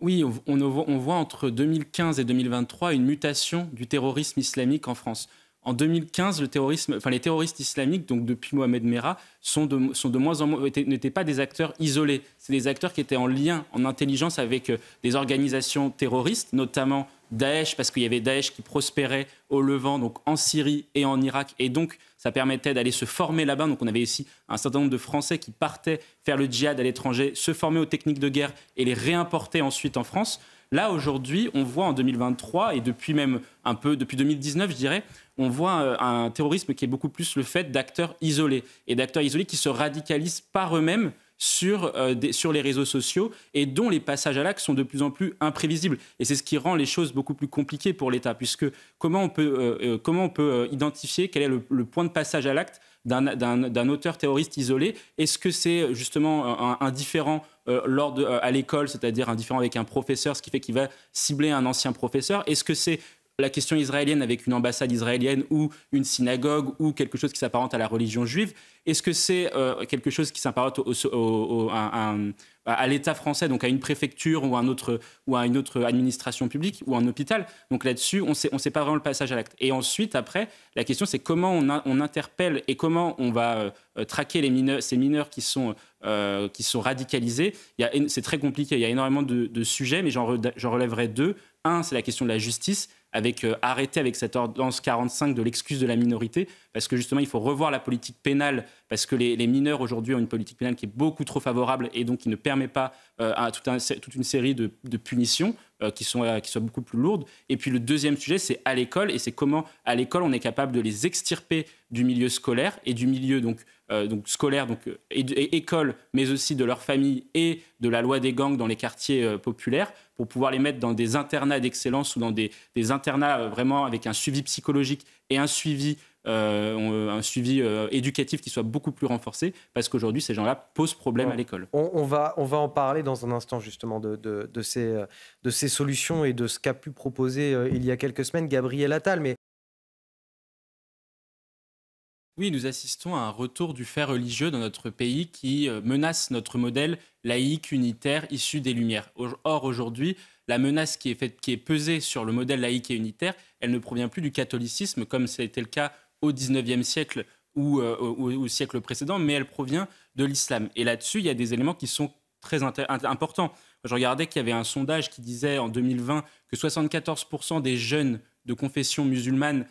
Oui, on voit entre 2015 et 2023 une mutation du terrorisme islamique en France. En 2015, les terroristes islamiques, donc depuis Mohamed Merah, sont de moins en moins, n'étaient pas des acteurs isolés. C'est des acteurs qui étaient en lien, en intelligence avec des organisations terroristes, notamment Daesh, parce qu'il y avait Daesh qui prospérait au Levant, donc en Syrie et en Irak, et donc ça permettait d'aller se former là-bas. Donc on avait ici un certain nombre de Français qui partaient faire le djihad à l'étranger, se former aux techniques de guerre et les réimporter ensuite en France. Là, aujourd'hui, on voit en 2023, et depuis 2019, je dirais, on voit un terrorisme qui est beaucoup plus le fait d'acteurs isolés, et d'acteurs isolés qui se radicalisent par eux-mêmes sur les réseaux sociaux et dont les passages à l'acte sont de plus en plus imprévisibles. Et c'est ce qui rend les choses beaucoup plus compliquées pour l'État, puisque comment on peut identifier quel est le point de passage à l'acte d'un auteur terroriste isolé? Est-ce que c'est justement un différend à l'école, c'est-à-dire un différend avec un professeur, ce qui fait qu'il va cibler un ancien professeur? Est-ce que c'est la question israélienne avec une ambassade israélienne ou une synagogue ou quelque chose qui s'apparente à la religion juive? Est-ce que c'est quelque chose qui s'apparente à l'État français, donc à une préfecture ou à une autre administration publique ou un hôpital? Donc là-dessus, on sait pas vraiment le passage à l'acte. Et ensuite, après, la question, c'est comment on interpelle et comment on va traquer ces mineurs qui sont radicalisés. C'est très compliqué, il y a énormément de sujets, mais j'en relèverai deux. Un, c'est la question de la justice, arrêter avec cette ordonnance 45 de l'excuse de la minorité, parce que justement, il faut revoir la politique pénale, parce que les mineurs aujourd'hui ont une politique pénale qui est beaucoup trop favorable et donc qui ne permet pas toute une série de punitions qui soient beaucoup plus lourdes. Et puis le deuxième sujet, c'est à l'école, et c'est comment à l'école on est capable de les extirper du milieu scolaire et du milieu scolaire, et école, mais aussi de leur famille et de la loi des gangs dans les quartiers populaires, pour pouvoir les mettre dans des internats d'excellence ou dans des internats vraiment avec un suivi psychologique et un suivi éducatif qui soit beaucoup plus renforcé, parce qu'aujourd'hui, ces gens-là posent problème à l'école. On va en parler dans un instant, justement, de ces solutions et de ce qu'a pu proposer il y a quelques semaines Gabriel Attal. Mais oui, nous assistons à un retour du fait religieux dans notre pays qui menace notre modèle laïque, unitaire, issu des Lumières. Or, aujourd'hui, la menace qui est pesée sur le modèle laïque et unitaire, elle ne provient plus du catholicisme, comme c'était le cas au XIXe siècle ou au siècle précédent, mais elle provient de l'islam. Et là-dessus, il y a des éléments qui sont très importants. Je regardais qu'il y avait un sondage qui disait en 2020 que 74% des jeunes de confession musulmane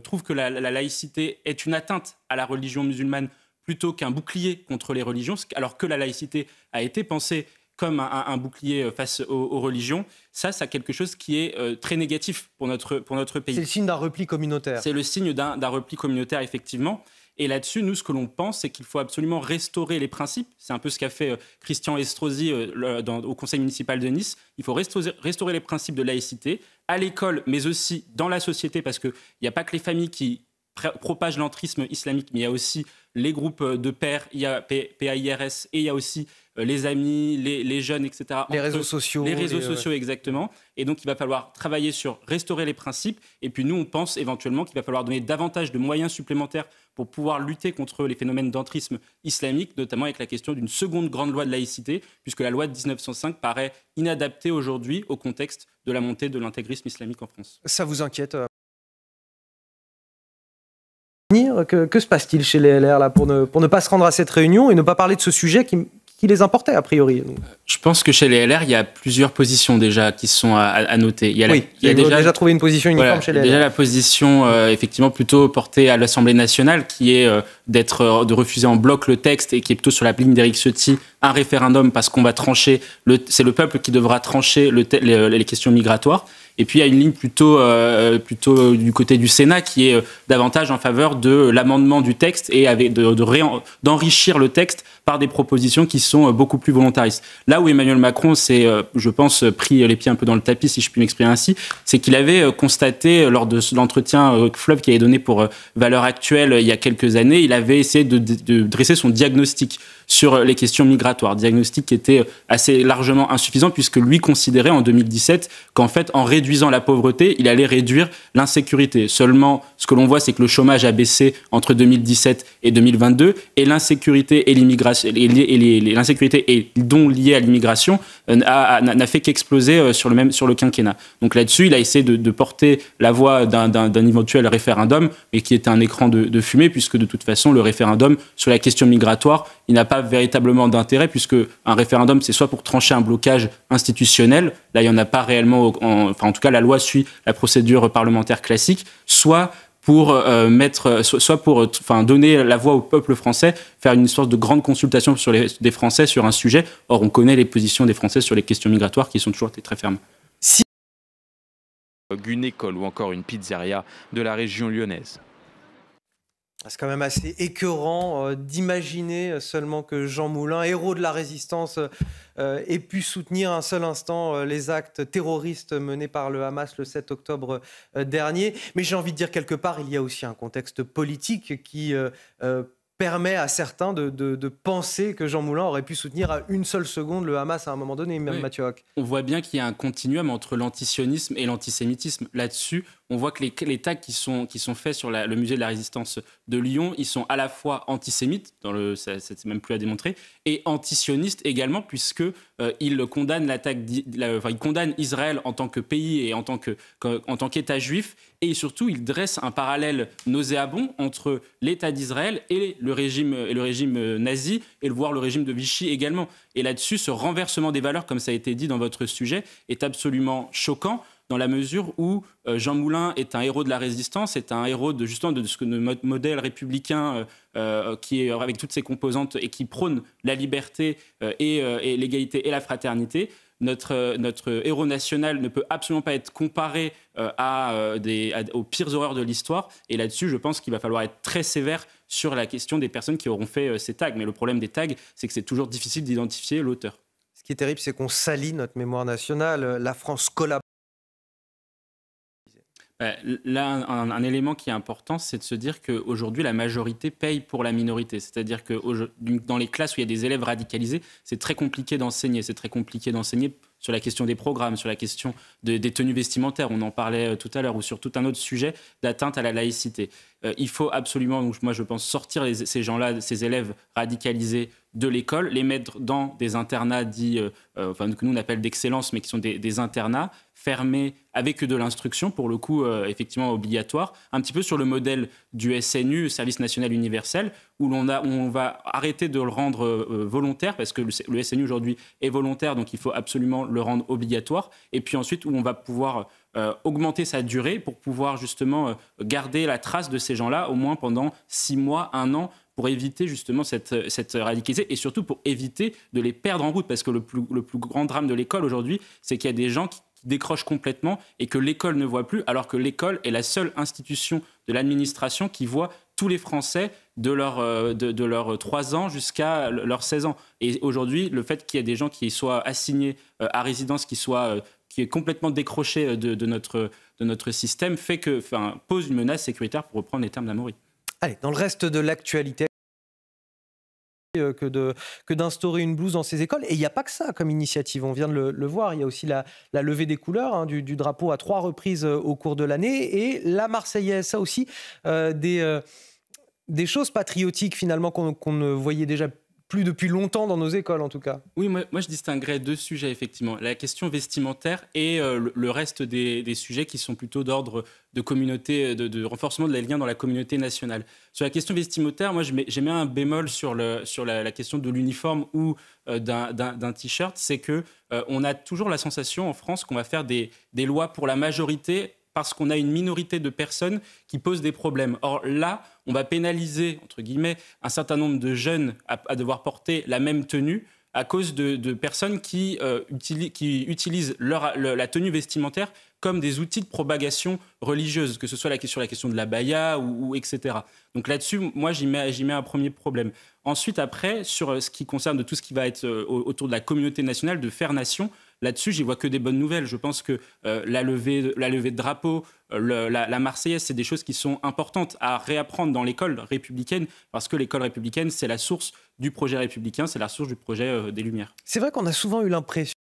trouvent que la laïcité est une atteinte à la religion musulmane plutôt qu'un bouclier contre les religions, alors que la laïcité a été pensée comme un bouclier face aux religions. Ça quelque chose qui est très négatif pour notre pays. C'est le signe d'un repli communautaire. C'est le signe d'un repli communautaire, effectivement. Et là-dessus, nous, ce que l'on pense, c'est qu'il faut absolument restaurer les principes. C'est un peu ce qu'a fait Christian Estrosi au conseil municipal de Nice. Il faut restaurer les principes de laïcité à l'école, mais aussi dans la société, parce qu'il n'y a pas que les familles qui propagent l'entrisme islamique, mais il y a aussi les groupes de pairs, il y a PAIRS, et il y a aussi les amis, les jeunes, etc. Les réseaux sociaux. Les réseaux sociaux, exactement. Et donc, il va falloir travailler sur restaurer les principes. Et puis, nous, on pense éventuellement qu'il va falloir donner davantage de moyens supplémentaires pour pouvoir lutter contre les phénomènes d'entrisme islamique, notamment avec la question d'une seconde grande loi de laïcité, puisque la loi de 1905 paraît inadaptée aujourd'hui au contexte de la montée de l'intégrisme islamique en France. Ça vous inquiète que se passe-t-il chez les LR là, pour ne pas se rendre à cette réunion et ne pas parler de ce sujet qui les importait a priori? Je pense que chez les LR, il y a plusieurs positions déjà qui sont à noter. Il y a déjà trouvé une position uniforme chez les LR. Déjà la position effectivement plutôt portée à l'Assemblée nationale, qui est de refuser en bloc le texte et qui est plutôt sur la ligne d'Éric Ciotti, un référendum parce qu'on va trancher, c'est le peuple qui devra trancher les questions migratoires. Et puis il y a une ligne plutôt du côté du Sénat qui est davantage en faveur de l'amendement du texte et d'enrichir le texte par des propositions qui sont beaucoup plus volontaristes. Là où Emmanuel Macron s'est, je pense, pris les pieds un peu dans le tapis, si je puis m'exprimer ainsi, c'est qu'il avait constaté lors de l'entretien fleuve qu'il avait donné pour Valeurs Actuelles il y a quelques années, il avait essayé de dresser son diagnostic sur les questions migratoires, diagnostic qui était assez largement insuffisant puisque lui considérait en 2017 qu'en fait, en réduisant la pauvreté, il allait réduire l'insécurité. Seulement, ce que l'on voit, c'est que le chômage a baissé entre 2017 et 2022 et l'insécurité et l'immigration l'insécurité et dont liée à l'immigration n'a fait qu'exploser sur le quinquennat. Donc là-dessus, il a essayé de porter la voix d'un éventuel référendum, mais qui était un écran de fumée, puisque de toute façon, le référendum sur la question migratoire, il n'a pas véritablement d'intérêt, puisque un référendum, c'est soit pour trancher un blocage institutionnel, là, il n'y en a pas réellement, en tout cas, la loi suit la procédure parlementaire classique, soit pour donner la voix au peuple français, faire une sorte de grande consultation des Français sur un sujet. Or, on connaît les positions des Français sur les questions migratoires qui sont toujours très fermes. Une école ou encore une pizzeria de la région lyonnaise. C'est quand même assez écœurant d'imaginer seulement que Jean Moulin, héros de la résistance, ait pu soutenir un seul instant les actes terroristes menés par le Hamas le 7 octobre dernier. Mais j'ai envie de dire, quelque part, il y a aussi un contexte politique qui permet à certains de penser que Jean Moulin aurait pu soutenir à une seule seconde le Hamas à un moment donné, même Mathieu Hoc. On voit bien qu'il y a un continuum entre l'antisionisme et l'antisémitisme. Là-dessus, on voit que les tags qui sont faits sur le musée de la Résistance de Lyon, ils sont à la fois antisémites, c'est même plus à démontrer, et antisionistes également, puisqu'ils condamnent ils condamnent Israël en tant que pays et en tant qu'État juif, et surtout, ils dressent un parallèle nauséabond entre l'État d'Israël et le régime nazi, et voire le régime de Vichy également. Et là-dessus, ce renversement des valeurs, comme ça a été dit dans votre sujet, est absolument choquant, dans la mesure où Jean Moulin est un héros de la résistance, est un héros de ce modèle républicain qui est avec toutes ses composantes et qui prône la liberté et l'égalité et la fraternité. Notre héros national ne peut absolument pas être comparé aux pires horreurs de l'histoire. Et là-dessus, je pense qu'il va falloir être très sévère sur la question des personnes qui auront fait ces tags. Mais le problème des tags, c'est que c'est toujours difficile d'identifier l'auteur. Ce qui est terrible, c'est qu'on salit notre mémoire nationale. La France collabore. Là, un élément qui est important, c'est de se dire qu'aujourd'hui, la majorité paye pour la minorité. C'est-à-dire que dans les classes où il y a des élèves radicalisés, c'est très compliqué d'enseigner. C'est très compliqué d'enseigner sur la question des programmes, sur la question des tenues vestimentaires, on en parlait tout à l'heure, ou sur tout un autre sujet d'atteinte à la laïcité. Il faut absolument, donc moi je pense, sortir ces gens-là, ces élèves radicalisés de l'école, les mettre dans des internats dits, que nous on appelle d'excellence, mais qui sont des internats fermés avec de l'instruction, pour le coup effectivement obligatoire, un petit peu sur le modèle du SNU, Service National Universel, où on va arrêter de le rendre volontaire, parce que le SNU aujourd'hui est volontaire, donc il faut absolument le rendre obligatoire, et puis ensuite où on va pouvoir augmenter sa durée pour pouvoir justement garder la trace de ces gens-là, au moins pendant 6 mois, 1 an, pour éviter justement cette radicalisation et surtout pour éviter de les perdre en route, parce que le plus grand drame de l'école aujourd'hui, c'est qu'il y a des gens qui décrochent complètement et que l'école ne voit plus, alors que l'école est la seule institution de l'administration qui voit tous les Français de leurs 3 ans jusqu'à leurs 16 ans. Et aujourd'hui, le fait qu'il y ait des gens qui soient assignés à résidence, qui est complètement décroché de notre système, pose une menace sécuritaire, pour reprendre les termes d'Amaury. Allez, dans le reste de l'actualité, que d'instaurer une blouse dans ces écoles. Et il n'y a pas que ça comme initiative, on vient de le voir. Il y a aussi la levée des couleurs du drapeau à 3 reprises au cours de l'année, et la Marseillaise, ça aussi, des choses patriotiques finalement qu'on ne voyait déjà plus depuis longtemps dans nos écoles en tout cas. Oui, moi je distinguerais 2 sujets effectivement. La question vestimentaire et le reste des sujets qui sont plutôt d'ordre de communauté, de renforcement de la liens dans la communauté nationale. Sur la question vestimentaire, moi j'ai mis un bémol sur la question de l'uniforme ou d'un t-shirt, c'est qu'on a toujours la sensation en France qu'on va faire des lois pour la majorité parce qu'on a une minorité de personnes qui posent des problèmes. Or là, on va pénaliser, entre guillemets, un certain nombre de jeunes à devoir porter la même tenue à cause de personnes qui utilisent la tenue vestimentaire comme des outils de propagation religieuse, que ce soit sur la question de la baya ou etc. Donc là-dessus, moi, j'y mets un premier problème. Ensuite, après, sur ce qui concerne de tout ce qui va être autour de la communauté nationale, de faire nation, là-dessus, j'y vois que des bonnes nouvelles. Je pense que la levée de drapeau, la Marseillaise, c'est des choses qui sont importantes à réapprendre dans l'école républicaine, parce que l'école républicaine, c'est la source du projet républicain, c'est la source du projet des Lumières. C'est vrai qu'on a souvent eu l'impression